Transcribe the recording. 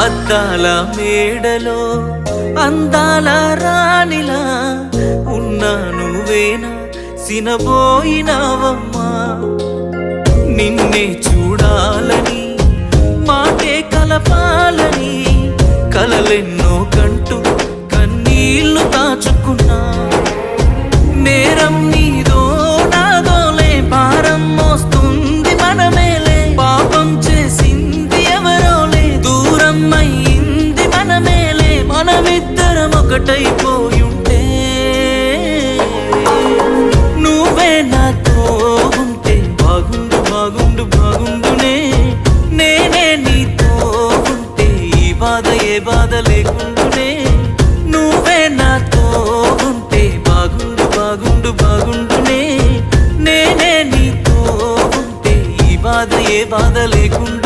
అద్దాల మేడలో అందాల రాణిలా ఉన్నా నువ్వేనా సినబోయినావమ్మా నిన్నే చూడాలని మాటే కలపాలని కలలెన్నో కంటూ కన్నీళ్లు దాచుకున్నా నేరం నీదో నాదోలే భారం మోస్తుంది మనమేలే పాపం చేసింది ఎవరోలే దూరం అయ్యింది మనమేలే మనమిద్దరం ఒకటైపోయుంటే నువ్వే నాతో ఉంటే బాగుండు బాగుండు బాగుండునే నేనే నీతో ఉంటే ఈ బాధ ఏ బాధ లేకుండునే నువ్వే నాతో ఉంటే బాగుండు బాగుండు బాగుండునే నేనే నీతో ఉంటే ఈ బాధ ఏ బాధ లేకుండా